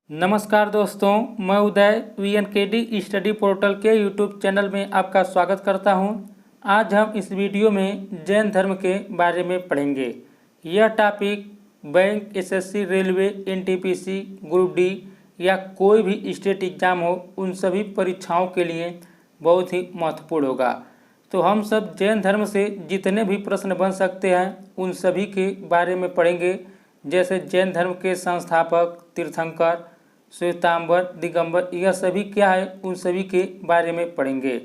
नमस्कार दोस्तों, मैं उदय VNKD स्टडी पोर्टल के यूट्यूब चैनल में आपका स्वागत करता हूं। आज हम इस वीडियो में जैन धर्म के बारे में पढ़ेंगे। यह topic bank, SSC, railway, NTPC, group D या कोई भी स्टेट एग्ज़ाम हो, उन सभी परीक्षाओं के लिए बहुत ही महत्वपूर्ण होगा। तो हम सब जैन धर्म से जितने भी प्रश्न बन सकते हैं उन सभी के बारे में पढ़ेंगे, जैसे जैन धर्म के संस्थापक, तीर्थंकर, श्वेतांबर, दिगंबर, यह सभी क्या है उन सभी के बारे में पढ़ेंगे।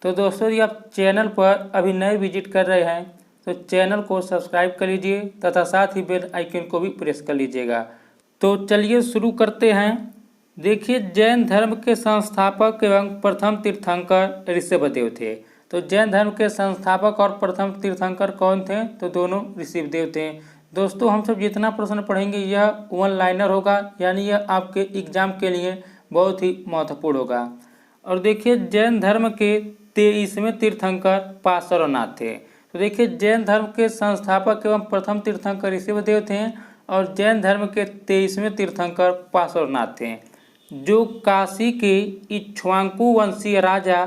तो दोस्तों, यदि आप चैनल पर अभी नए विजिट कर रहे हैं तो चैनल को सब्सक्राइब कर लीजिए तथा साथ ही बेल आइकन को भी प्रेस कर लीजिएगा। तो चलिए शुरू करते हैं। देखिए, जैन धर्म के संस्थापक एवं प्रथम तीर्थंकर ऋषभदेव थे। तो जैन धर्म के संस्थापक और प्रथम तीर्थंकर कौन थे? तो दोनों ऋषभदेव थे। दोस्तों, हम सब जितना प्रश्न पढ़ेंगे यह वन लाइनर होगा, यानी यह आपके एग्जाम के लिए बहुत ही महत्वपूर्ण होगा। और देखिए, जैन धर्म के 23वें तीर्थंकर पार्श्वनाथ थे। तो देखिए, जैन धर्म के संस्थापक एवं प्रथम तीर्थंकर ऋषभदेव थे और जैन धर्म के 23वें तीर्थंकर पार्श्वनाथ थे, जो काशी के इक्ष्वाकु वंशीय राजा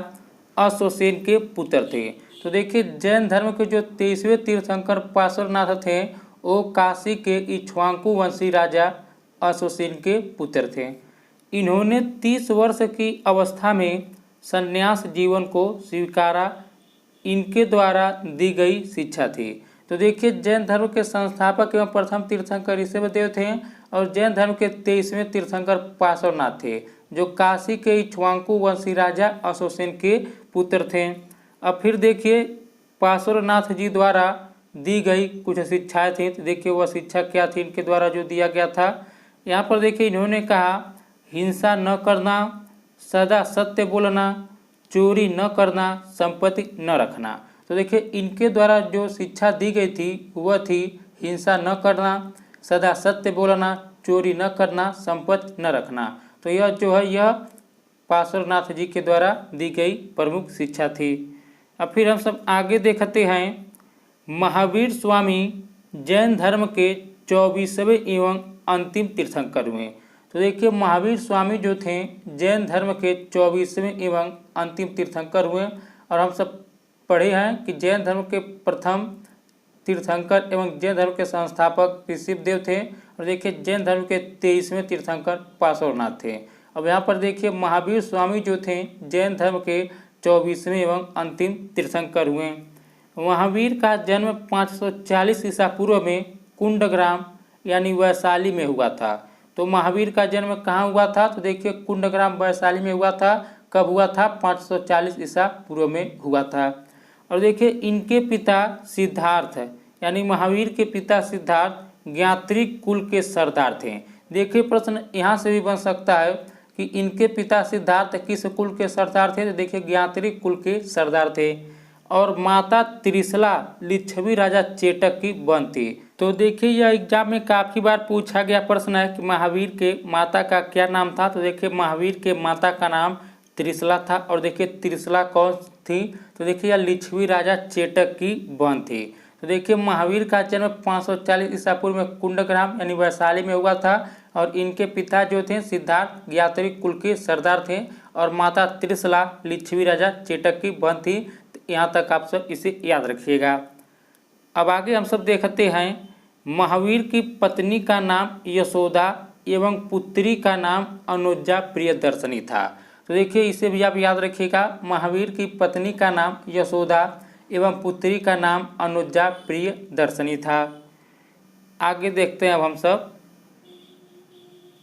अशोकसेन के पुत्र थे। तो देखिए, जैन धर्म के जो 23वें तीर्थंकर पार्श्वनाथ थे वो काशी के इक्ष्वाकु वंशी राजा अशोकसेन के पुत्र थे। इन्होंने 30 वर्ष की अवस्था में संन्यास जीवन को स्वीकारा। इनके द्वारा दी गई शिक्षा थी। तो देखिए, जैन धर्म के संस्थापक एवं प्रथम तीर्थंकर ऋषभदेव थे और जैन धर्म के 23वें तीर्थंकर पार्श्वनाथ थे, जो काशी के इक्ष्वाकु वंशी राजा अशोकसेन के पुत्र थे। अब फिर देखिए, पार्श्वनाथ जी द्वारा दी गई कुछ शिक्षाएं थी। तो देखिए, वह शिक्षा क्या थी इनके द्वारा जो दिया गया था। यहाँ पर देखिए, इन्होंने कहा हिंसा न करना, सदा सत्य बोलना, चोरी न करना, संपत्ति न रखना। तो देखिए, इनके द्वारा जो शिक्षा दी गई थी वह थी हिंसा न करना, सदा सत्य बोलना, चोरी न करना, संपत्ति न रखना। तो यह जो है यह पार्श्वनाथ जी के द्वारा दी गई प्रमुख शिक्षा थी। अब फिर हम सब आगे देखते हैं। महावीर स्वामी जैन धर्म के 24वें एवं अंतिम तीर्थंकर हुए। तो देखिए, महावीर स्वामी जो थे जैन धर्म के 24वें एवं अंतिम तीर्थंकर हुए। और हम सब पढ़े हैं कि जैन धर्म के प्रथम तीर्थंकर एवं जैन धर्म के संस्थापक ऋषभदेव थे। और देखिए, जैन धर्म के 23वें तीर्थंकर पार्श्वनाथ थे। अब यहाँ पर देखिए, महावीर स्वामी जो थे जैन धर्म के 24वें एवं अंतिम तीर्थंकर हुए। महावीर का जन्म 540 ईसा पूर्व में कुंडग्राम यानी वैशाली में हुआ था। तो महावीर का जन्म कहाँ हुआ था? तो देखिए, कुंडग्राम वैशाली में हुआ था। कब हुआ था? 540 ईसा पूर्व में हुआ था। और देखिए, इनके पिता सिद्धार्थ यानी महावीर के पिता सिद्धार्थ ज्ञात्रिक कुल के सरदार थे। देखिए, प्रश्न यहाँ से भी बन सकता है कि इनके पिता सिद्धार्थ किस कुल के सरदार थे? तो देखिए, ज्ञात्रिक कुल के सरदार थे। और माता त्रिशला लिच्छवी राजा चेटक की बहन थी। तो देखिए, यह एग्जाम में काफ़ी बार पूछा गया प्रश्न है कि महावीर के माता का क्या नाम था। तो देखिए, महावीर के माता का नाम त्रिशला था। और देखिए, त्रिशला कौन थी? तो देखिए, यह लिच्छवी राजा चेटक की बहन थी। तो देखिए, महावीर का जन्म 540 ईसा पूर्व में कुंडग्राम यानी वैशाली में हुआ था। और इनके पिता जो थे सिद्धार्थ ज्ञात्रिक कुल के सरदार थे और माता त्रिशला लिच्छवी राजा चेटक की बहन थी। यहाँ तक आप सब इसे याद रखिएगा। अब आगे हम सब देखते हैं। महावीर की पत्नी का नाम यशोदा एवं पुत्री का नाम अनुजा प्रियदर्शनी था। तो देखिए, इसे भी आप याद रखिएगा। महावीर की पत्नी का नाम यशोदा एवं पुत्री का नाम अनुजा प्रियदर्शनी था। आगे देखते हैं अब हम सब।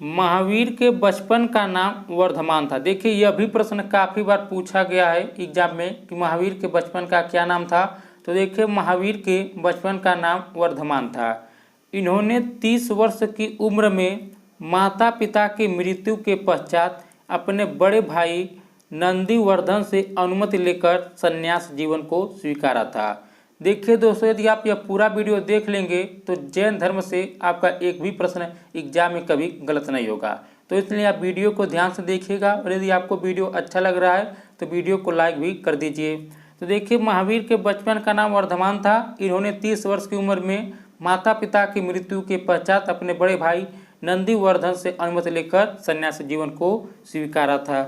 महावीर के बचपन का नाम वर्धमान था। देखिए, यह भी प्रश्न काफ़ी बार पूछा गया है एग्जाम में कि महावीर के बचपन का क्या नाम था। तो देखिए, महावीर के बचपन का नाम वर्धमान था। इन्होंने 30 वर्ष की उम्र में माता पिता की मृत्यु के पश्चात अपने बड़े भाई नंदीवर्धन से अनुमति लेकर संन्यास जीवन को स्वीकारा था। देखिए दोस्तों, यदि आप यह पूरा वीडियो देख लेंगे तो जैन धर्म से आपका एक भी प्रश्न एग्जाम में कभी गलत नहीं होगा। तो इसलिए आप वीडियो को ध्यान से देखिएगा और यदि आपको वीडियो अच्छा लग रहा है तो वीडियो को लाइक भी कर दीजिए। तो देखिए, महावीर के बचपन का नाम वर्धमान था। इन्होंने 30 वर्ष की उम्र में माता पिता की मृत्यु के पश्चात अपने बड़े भाई नंदीवर्धन से अनुमति लेकर सन्यासी जीवन को स्वीकारा था।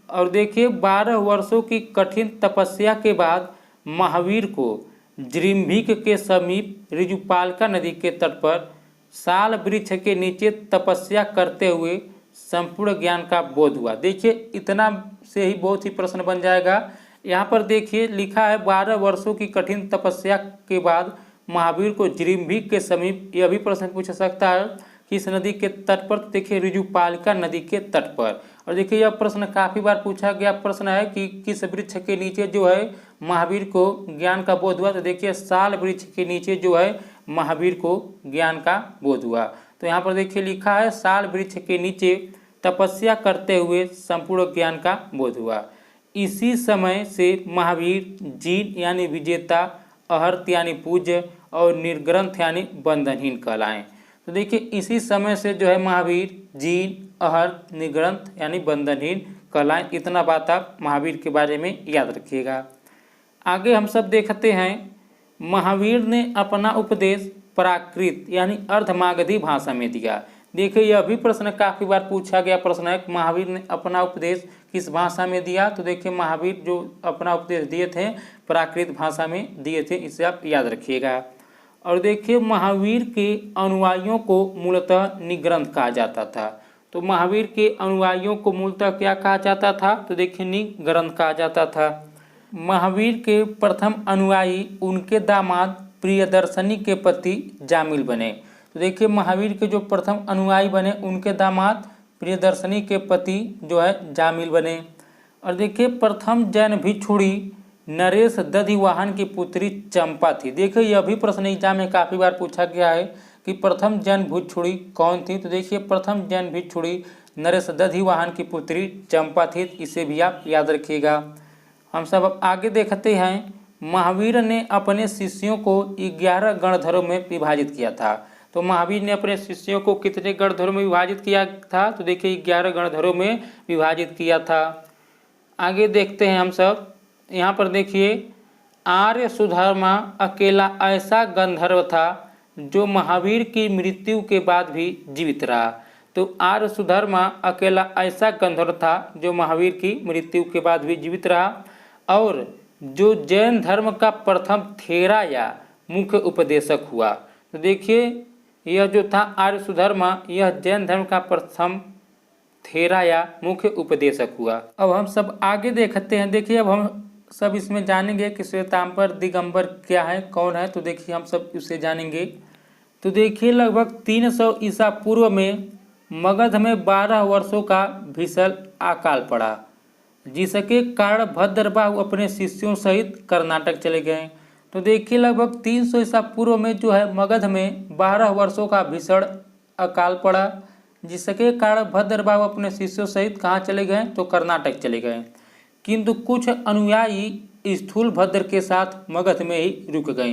और देखिए 12 वर्षों की कठिन तपस्या के बाद महावीर को जृंभिक के समीप ऋजुपालिका नदी के तट पर साल वृक्ष के नीचे तपस्या करते हुए संपूर्ण ज्ञान का बोध हुआ। देखिए इतना से ही बहुत ही प्रश्न बन जाएगा। यहाँ पर देखिए लिखा है 12 वर्षों की कठिन तपस्या के बाद महावीर को जृंभिक के समीप। यह भी प्रश्न पूछ सकता है किस नदी के तट पर, देखिए ऋजुपालिका नदी के तट पर। और देखिए यह प्रश्न काफ़ी बार पूछा गया प्रश्न है कि किस वृक्ष के नीचे जो है महावीर को ज्ञान का बोध हुआ। तो देखिए साल वृक्ष के नीचे जो है महावीर को ज्ञान का बोध हुआ। तो यहाँ पर देखिए लिखा है साल वृक्ष के नीचे तपस्या करते हुए संपूर्ण ज्ञान का बोध हुआ। इसी समय से महावीर जीन यानी विजेता, अहर्त यानी पूज्य और निर्ग्रंथ यानी बंधनहीन कहलाएं। तो देखिए इसी समय से जो है महावीर जीन, अहर्त, निर्ग्रंथ यानी बंधनहीन कहलाएं। इतना बात आप महावीर के बारे में याद रखिएगा। आगे हम सब देखते हैं महावीर ने अपना उपदेश प्राकृत यानी अर्धमागधी भाषा में दिया। देखिए यह भी प्रश्न काफ़ी बार पूछा गया प्रश्न है महावीर ने अपना उपदेश किस भाषा में दिया। तो देखिए महावीर जो अपना उपदेश दिए थे प्राकृत भाषा में दिए थे, इसे आप याद रखिएगा। और देखिए महावीर के अनुयायियों को मूलतः निग्रंथ कहा जाता था। तो महावीर के अनुयायियों को मूलतः क्या कहा जाता था? तो देखिए निग्रंथ कहा जाता था। महावीर के प्रथम अनुयायी उनके दामाद प्रियदर्शनी के पति जामिल बने। तो देखिए महावीर के जो प्रथम अनुयायी बने उनके दामाद प्रियदर्शनी के पति जो है जामिल बने। और देखिए प्रथम जैन भिक्षुणी नरेश दधिवाहन की पुत्री चंपा थी। देखिए यह भी प्रश्न एग्जाम में काफ़ी बार पूछा गया है कि प्रथम जैन भिक्षुणी कौन थी। तो देखिए प्रथम जैन भिक्षुणी नरेश दधिवाहन की पुत्री चंपा थी, इसे भी आप याद रखिएगा। हम सब अब आगे देखते हैं महावीर ने अपने शिष्यों को 11 गणधरों में विभाजित किया था। तो महावीर ने अपने शिष्यों को कितने गणधरों में विभाजित किया था? तो देखिए 11 गणधरों में विभाजित किया था। आगे देखते हैं हम सब। यहाँ पर देखिए आर्य सुधर्मा अकेला ऐसा गंधर्व था जो महावीर की मृत्यु के बाद भी जीवित रहा। तो आर्य सुधर्मा अकेला ऐसा गंधर्व था जो महावीर की मृत्यु के बाद भी जीवित रहा और जो जैन धर्म का प्रथम थेरा या मुख्य उपदेशक हुआ। तो देखिए यह जो था आर्य सुधर्मा, यह जैन धर्म का प्रथम थेरा या मुख्य उपदेशक हुआ। अब हम सब आगे देखते हैं। देखिए अब हम सब इसमें जानेंगे कि श्वेतांबर दिगंबर क्या है, कौन है। तो देखिए हम सब इसे जानेंगे। तो देखिए लगभग 300 ईसा पूर्व में मगध में 12 वर्षों का भीषण अकाल पड़ा, जिसके कारण भद्रबाहु अपने शिष्यों सहित कर्नाटक चले गए। तो देखिए लगभग 300 ईसा पूर्व में जो है मगध में 12 वर्षों का भीषण अकाल पड़ा, जिसके कारण भद्रबाहु अपने शिष्यों सहित कहाँ चले गए? तो कर्नाटक चले गए। किंतु कुछ अनुयायी स्थूल भद्र के साथ मगध में ही रुक गए।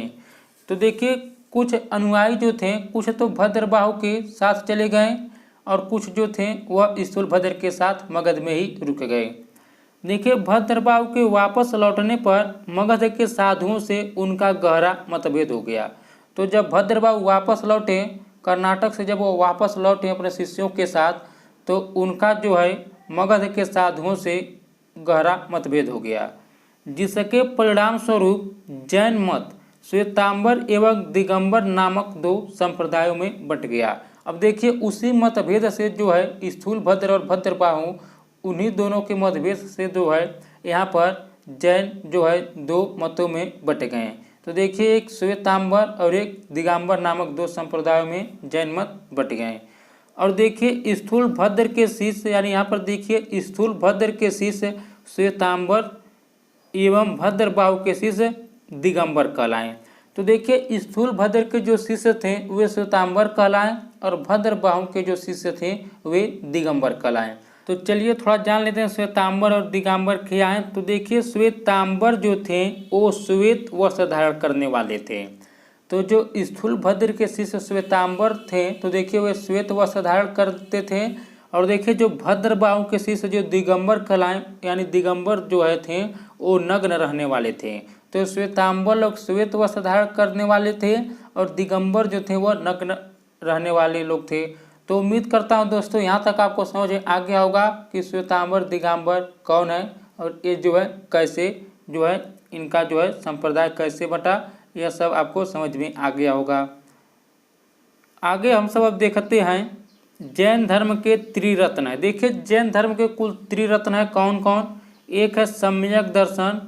तो देखिए कुछ अनुयायी जो थे कुछ तो भद्रबाहु के साथ चले गए और कुछ जो थे वह स्थूल भद्र के साथ मगध में ही रुक गए। देखिए भद्रबाहु के वापस लौटने पर मगध के साधुओं से उनका गहरा मतभेद हो गया। तो जब भद्रबाहु वापस लौटे कर्नाटक से, जब वो वापस लौटे अपने शिष्यों के साथ, तो उनका जो है मगध के साधुओं से गहरा मतभेद हो गया, जिसके परिणाम स्वरूप जैन मत श्वेतांबर एवं दिगंबर नामक 2 संप्रदायों में बंट गया। अब देखिए उसी मतभेद से जो है स्थूल भद्र और भद्रबाहु, उन्हीं दोनों के मतभेद से जो है यहाँ पर जैन जो है 2 मतों में बट गए। तो देखिए एक श्वेतांबर और एक दिगंबर नामक 2 संप्रदायों में जैन मत बट गए। और देखिए स्थूल भद्र के शिष्य, यानी यहाँ पर देखिए स्थूल भद्र के शिष्य श्वेतांबर एवं भद्रबाहु के शिष्य दिगंबर कहलाएं। तो देखिए स्थूल भद्र के जो शिष्य थे वे श्वेतांबर कहलाएं और भद्रबाहु के जो शिष्य थे वे दिगंबर कहलाएं। तो चलिए थोड़ा जान लेते हैं श्वेतांबर और दिगंबर क्या हैं। तो देखिए श्वेतांबर जो थे वो श्वेत वस्त्र धारण करने वाले थे। तो जो स्थूल भद्र के शिष्य श्वेतांबर थे तो देखिए वे श्वेत वस्त्र धारण करते थे। और देखिए जो भद्रबाहु के शिष्य जो दिगंबर कहलाएं, यानी दिगंबर जो है थे वो नग्न रहने वाले थे। तो श्वेतांबर लोग श्वेत वस्त्र धारण करने वाले थे और दिगंबर जो थे वह नग्न रहने वाले लोग थे। तो उम्मीद करता हूं दोस्तों यहाँ तक आपको समझ आ गया होगा कि श्वेतांबर दिगंबर कौन है और ये जो है कैसे जो है इनका जो है संप्रदाय कैसे बटा, यह सब आपको समझ में आ गया होगा। आगे हम सब अब देखते हैं जैन धर्म के त्रिरत्न है। देखिए जैन धर्म के कुल त्रिरत्न है कौन कौन। एक है सम्यक दर्शन,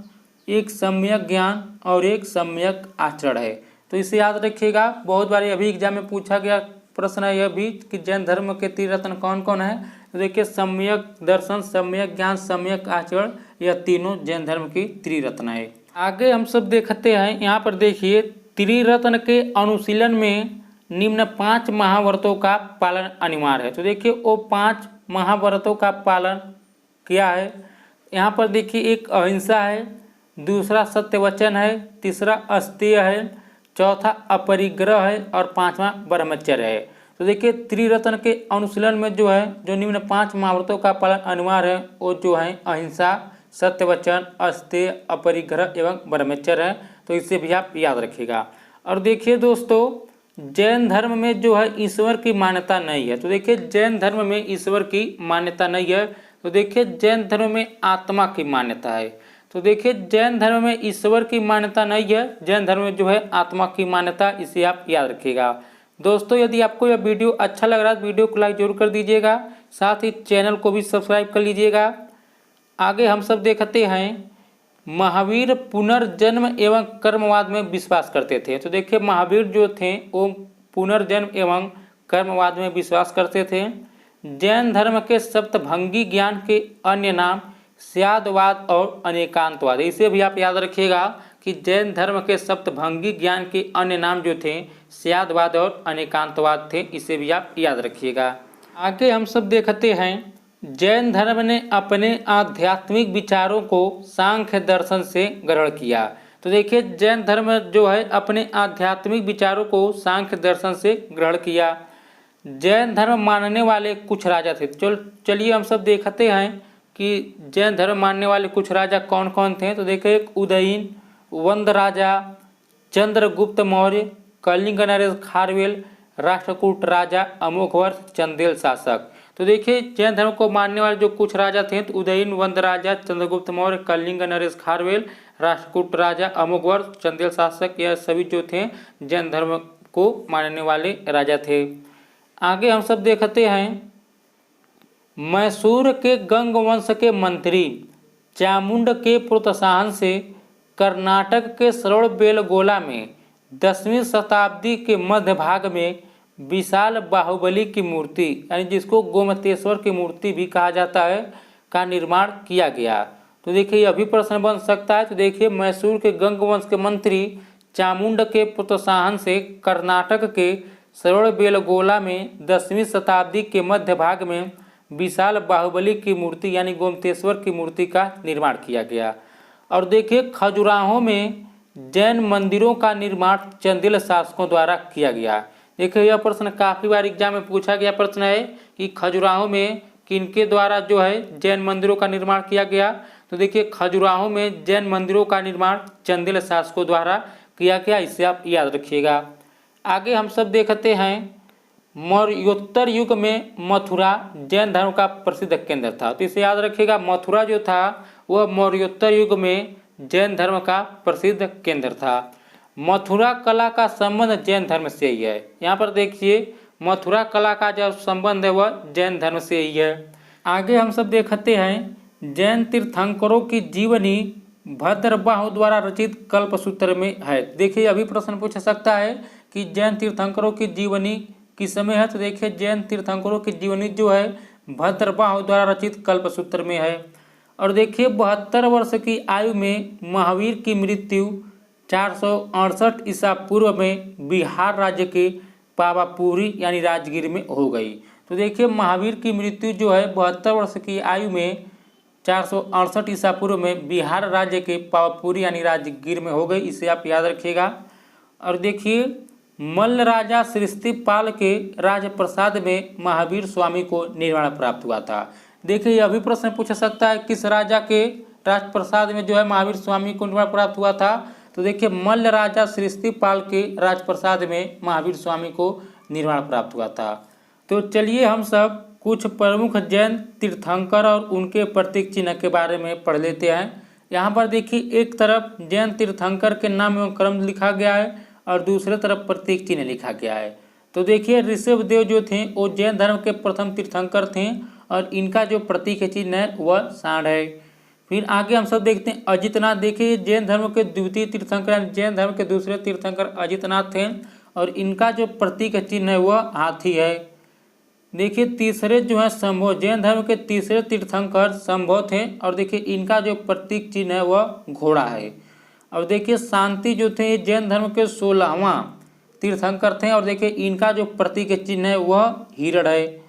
एक सम्यक ज्ञान और एक सम्यक आचरण है। तो इसे याद रखिएगा, बहुत बार अभी एग्जाम में पूछा गया प्रश्न है यह भी कि जैन धर्म के त्रिरत्न कौन कौन है। तो देखिए सम्यक दर्शन, सम्यक ज्ञान, सम्यक आचरण, यह तीनों जैन धर्म की त्रिरत्न है। आगे हम सब देखते हैं, यहाँ पर देखिए त्रिरत्न के अनुशीलन में निम्न 5 महाव्रतों का पालन अनिवार्य है। तो देखिए वो 5 महाव्रतों का पालन क्या है। यहाँ पर देखिए एक अहिंसा है, दूसरा सत्यवचन है, तीसरा अस्तेय है, चौथा अपरिग्रह है और 5वां ब्रह्मचर्य है। तो देखिए त्रिरत्न के अनुशीलन में जो है जो निम्न 5 महाव्रतों का पालन अनिवार्य है वो जो है अहिंसा, सत्यवचन, अस्तेय, अपरिग्रह एवं ब्रह्मचर्य है। तो इसे भी आप याद रखिएगा। और देखिए दोस्तों जैन धर्म में जो है ईश्वर की मान्यता नहीं है। तो देखिए जैन धर्म में ईश्वर की मान्यता नहीं है। तो देखिए जैन धर्म में आत्मा की मान्यता है। तो देखिए जैन धर्म में ईश्वर की मान्यता नहीं है, जैन धर्म में जो है आत्मा की मान्यता, इसे आप याद रखिएगा। दोस्तों यदि आपको यह वीडियो अच्छा लग रहा है तो वीडियो को लाइक जरूर कर दीजिएगा, साथ ही चैनल को भी सब्सक्राइब कर लीजिएगा। आगे हम सब देखते हैं महावीर पुनर्जन्म एवं कर्मवाद में विश्वास करते थे। तो देखिए महावीर जो थे वो पुनर्जन्म एवं कर्मवाद में विश्वास करते थे। जैन धर्म के सप्तभंगी ज्ञान के अन्य नाम स्यादवाद और अनेकांतवाद, इसे भी आप याद रखिएगा कि जैन धर्म के सप्तभंगी ज्ञान के अन्य नाम जो थे स्यादवाद और अनेकांतवाद थे, इसे भी आप याद रखिएगा। आगे हम सब देखते हैं जैन धर्म ने अपने आध्यात्मिक विचारों को सांख्य दर्शन से ग्रहण किया। तो देखिए जैन धर्म जो है अपने आध्यात्मिक विचारों को सांख्य दर्शन से ग्रहण किया। जैन धर्म मानने वाले कुछ राजा थे। चलिए हम सब देखते हैं कि जैन धर्म मानने वाले कुछ राजा कौन कौन थे। तो देखिए एक उदयन, वंद राजा, चंद्रगुप्त मौर्य, कलिंग नरेश खारवेल, राष्ट्रकूट राजा, अमोघवर्ष, चंदेल शासक। तो देखिए जैन धर्म को मानने वाले जो कुछ राजा थे तो उदयन, वंद राजा, चंद्रगुप्त मौर्य, कलिंग नरेश खारवेल, राष्ट्रकूट राजा, अमोघवर्ष, चंदेल शासक, यह सभी जो थे जैन धर्म को मानने वाले राजा थे। आगे हम सब देखते हैं मैसूर के गंग वंश के मंत्री चामुंड के प्रोत्साहन से कर्नाटक के श्रवणबेलगोला में 10वीं शताब्दी के मध्य भाग में विशाल बाहुबली की मूर्ति, यानी जिसको गोमतेश्वर की मूर्ति भी कहा जाता है, का निर्माण किया गया। तो देखिए यह भी प्रश्न बन सकता है। तो देखिए मैसूर के गंग वंश के मंत्री चामुंड के प्रोत्साहन से कर्नाटक के श्रवणबेलगोला में 10वीं शताब्दी के मध्य भाग में विशाल बाहुबली की मूर्ति यानी गोमतेश्वर की मूर्ति का निर्माण किया गया। और देखिए खजुराहो में जैन मंदिरों का निर्माण चंदेल शासकों द्वारा किया गया। देखिए यह प्रश्न काफ़ी बार एग्जाम में पूछा गया प्रश्न है कि खजुराहो में किनके द्वारा जो है जैन मंदिरों का निर्माण किया गया। तो देखिए खजुराहो में जैन मंदिरों का निर्माण चंदेल शासकों द्वारा किया गया, इसे आप याद रखिएगा। आगे हम सब देखते हैं मौर्योत्तर युग में मथुरा जैन धर्म का प्रसिद्ध केंद्र था। तो इसे याद रखिएगा, मथुरा जो था वह मौर्योत्तर युग में जैन धर्म का प्रसिद्ध केंद्र था। मथुरा कला का संबंध जैन धर्म से ही है। यहाँ पर देखिए मथुरा कला का जो संबंध है वह जैन धर्म से ही है। आगे हम सब देखते हैं जैन तीर्थंकरों की जीवनी भद्रबाहु द्वारा रचित कल्पसूत्र में है। देखिए अभी प्रश्न पूछ सकता है कि जैन तीर्थंकरों की जीवनी किस समय है। तो देखिए जैन तीर्थंकरों की जीवनी जो है भद्रबाहु द्वारा रचित कल्पसूत्र में है। और देखिए 72 वर्ष की आयु में महावीर की मृत्यु 468 ईसा पूर्व में बिहार राज्य के पावापुरी यानी राजगीर में हो गई। तो देखिए महावीर की मृत्यु जो है 72 वर्ष की आयु में 468 ईसा पूर्व में बिहार राज्य के पावापुरी यानी राजगीर में हो गई, इसे आप याद रखिएगा। और देखिए मल्ल राजा सृष्टिपाल के राजप्रसाद में महावीर स्वामी को निर्वाण प्राप्त हुआ था। देखिए यह भी प्रश्न पूछ सकता है किस राजा के राजप्रसाद में जो है महावीर स्वामी को निर्वाण प्राप्त हुआ था। तो देखिए मल्ल राजा सृष्टिपाल के राजप्रसाद में महावीर स्वामी को निर्वाण प्राप्त हुआ था। तो चलिए हम सब कुछ प्रमुख जैन तीर्थंकर और उनके प्रतीक चिन्ह के बारे में पढ़ लेते हैं। यहाँ पर देखिए एक तरफ जैन तीर्थंकर के नाम एवं क्रम लिखा गया है और दूसरे तरफ प्रतीक चिन्ह लिखा गया है। तो देखिए ऋषभदेव जो थे वो जैन धर्म के प्रथम तीर्थंकर थे और इनका जो प्रतीक चिन्ह है वह सांड है। फिर आगे हम सब देखते हैं अजितनाथ। देखिए जैन धर्म के द्वितीय तीर्थंकर, जैन धर्म के दूसरे तीर्थंकर अजितनाथ थे और इनका जो प्रतीक चिन्ह है वह हाथी है। देखिए तीसरे जो है शंभो, जैन धर्म के तीसरे तीर्थंकर शंभो थे और देखिए इनका जो प्रतीक चिन्ह है वह घोड़ा है। और देखिए शांति जो थे जैन धर्म के 16वां तीर्थंकर थे और देखिए इनका जो प्रतीक चिन्ह है वह हिरण है।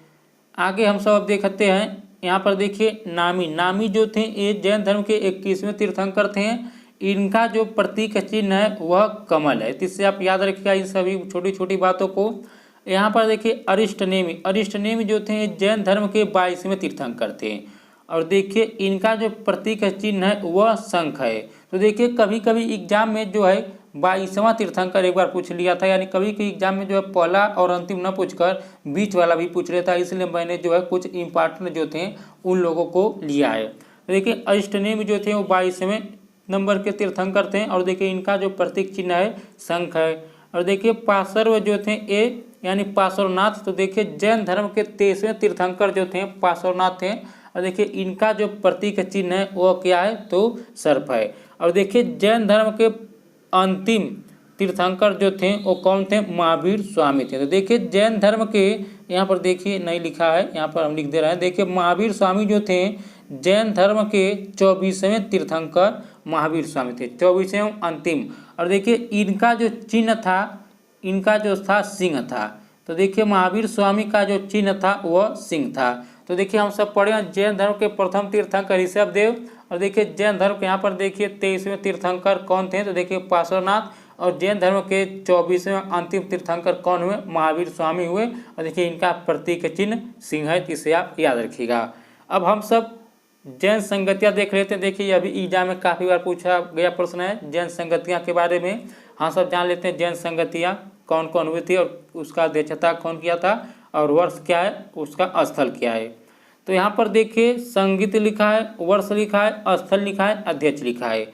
आगे हम सब अब देखते हैं, यहाँ पर देखिए नामी, नामी जो थे ये जैन धर्म के 21वें तीर्थंकर थे। इनका जो प्रतीक चिन्ह है वह कमल है। इससे आप याद रखिएगा इन सभी छोटी छोटी बातों को। यहाँ पर देखिए अरिष्टनेमि, अरिष्टनेमि जो थे जैन धर्म के 22वें तीर्थंकर थे और देखिए इनका जो प्रतीक चिन्ह है वह शंख है। तो देखिए कभी कभी एग्जाम में जो है 22वां तीर्थंकर एक बार पूछ लिया था, यानी कभी कभी एग्जाम में जो है पहला और अंतिम न पूछकर बीच वाला भी पूछ लेता है, इसलिए मैंने जो है कुछ इंपॉर्टेंट जो थे उन लोगों को लिया है। तो देखिए अरिष्टनेमि जो थे वो 22वें नंबर के तीर्थंकर थे और देखिए इनका जो प्रतीक चिन्ह है शंख है। और देखिए पार्श्व जो थे ये यानी पार्श्वनाथ, तो देखिए जैन धर्म के 23वें तीर्थंकर जो थे पार्श्वनाथ थे और देखिए इनका जो प्रतीक चिन्ह है वो क्या है तो सर्प है। और देखिए जैन धर्म के अंतिम तीर्थंकर जो थे वो कौन थे, महावीर स्वामी थे। तो देखिए जैन धर्म के यहाँ पर देखिए नहीं लिखा है, यहाँ पर हम लिख दे रहे हैं। देखिए महावीर स्वामी जो थे जैन धर्म के 24वें तीर्थंकर महावीर स्वामी थे, 24वें अंतिम। और देखिए इनका जो चिन्ह था, इनका जो था सिंह था। तो देखिए महावीर स्वामी का जो चिन्ह था वह सिंह था। तो देखिए हम सब पढ़े जैन धर्म के प्रथम तीर्थंकर ऋषभदेव और देखिए जैन धर्म के यहाँ पर देखिए 23वें तीर्थंकर कौन थे, तो देखिए पार्श्वनाथ। और जैन धर्म के 24वें अंतिम तीर्थंकर कौन हुए, महावीर स्वामी हुए और देखिए इनका प्रतीक चिन्ह सिंह है, इसे आप याद रखिएगा। अब हम सब जैन संगतियाँ देख लेते हैं। देखिए अभी एग्जाम में काफ़ी बार पूछा गया प्रश्न है जैन संगतियाँ के बारे में। हम सब जान लेते हैं जैन संगतियाँ कौन कौन हुई थी और उसका अध्यक्षता कौन किया था और वर्ष क्या है, उसका स्थल क्या है। तो यहाँ पर देखिए संगीत लिखा है, वर्ष लिखा है, स्थल लिखा है, अध्यक्ष लिखा है।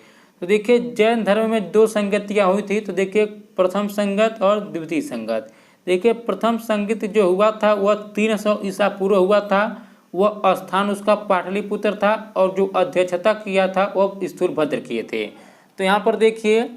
तो देखिए जैन धर्म में 2 संगतियाँ हुई थी। तो देखिए प्रथम संगत और द्वितीय संगत। देखिए प्रथम संगीत जो हुआ था वह 300 ईसा पूर्व हुआ था, वह स्थान उसका पाटलिपुत्र था और जो अध्यक्षता किया था वह स्थूलभद्र किए थे। तो यहाँ पर देखिए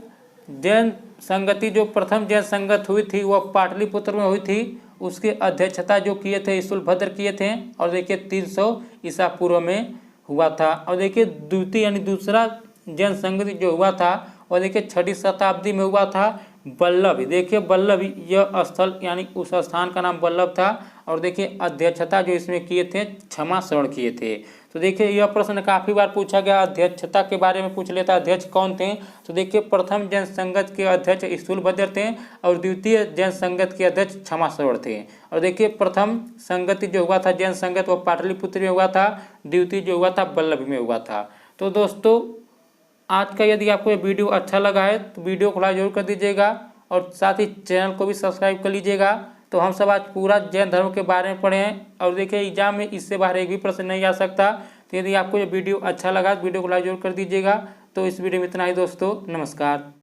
जैन संगति जो प्रथम जैन संगत हुई थी वह पाटलिपुत्र में हुई थी, उसके अध्यक्षता जो किए थे स्थूलभद्र किए थे और देखिए 300 ईसा पूर्व में हुआ था। और देखिए द्वितीय यानी दूसरा जैन संगति जो हुआ था वह देखिए 6वीं शताब्दी में हुआ था, बल्लभ। देखिए बल्लभ यह स्थल यानी उस स्थान का नाम बल्लभ था और देखिए अध्यक्षता जो इसमें किए थे क्षमा श्रवण किए थे। तो देखिए यह प्रश्न काफ़ी बार पूछा गया, अध्यक्षता के बारे में पूछ लेता, अध्यक्ष कौन थे। तो देखिए प्रथम जैन संगत के अध्यक्ष स्थूलभद्र थे और द्वितीय जैन संगत के अध्यक्ष क्षमा श्रवण थे। और देखिए प्रथम संगति जो हुआ था जैन संगत वो पाटलिपुत्र में हुआ था, द्वितीय जो हुआ था बल्लभ में हुआ था। तो दोस्तों आज का यदि आपको ये वीडियो अच्छा लगा है तो वीडियो को लाइक जरूर कर दीजिएगा और साथ ही चैनल को भी सब्सक्राइब कर लीजिएगा। तो हम सब आज पूरा जैन धर्म के बारे में पढ़े हैं और देखिए एग्जाम में इससे बाहर एक भी प्रश्न नहीं आ सकता। तो यदि आपको ये वीडियो अच्छा लगा तो वीडियो को लाइक जरूर कर दीजिएगा। तो इस वीडियो में इतना ही दोस्तों, नमस्कार।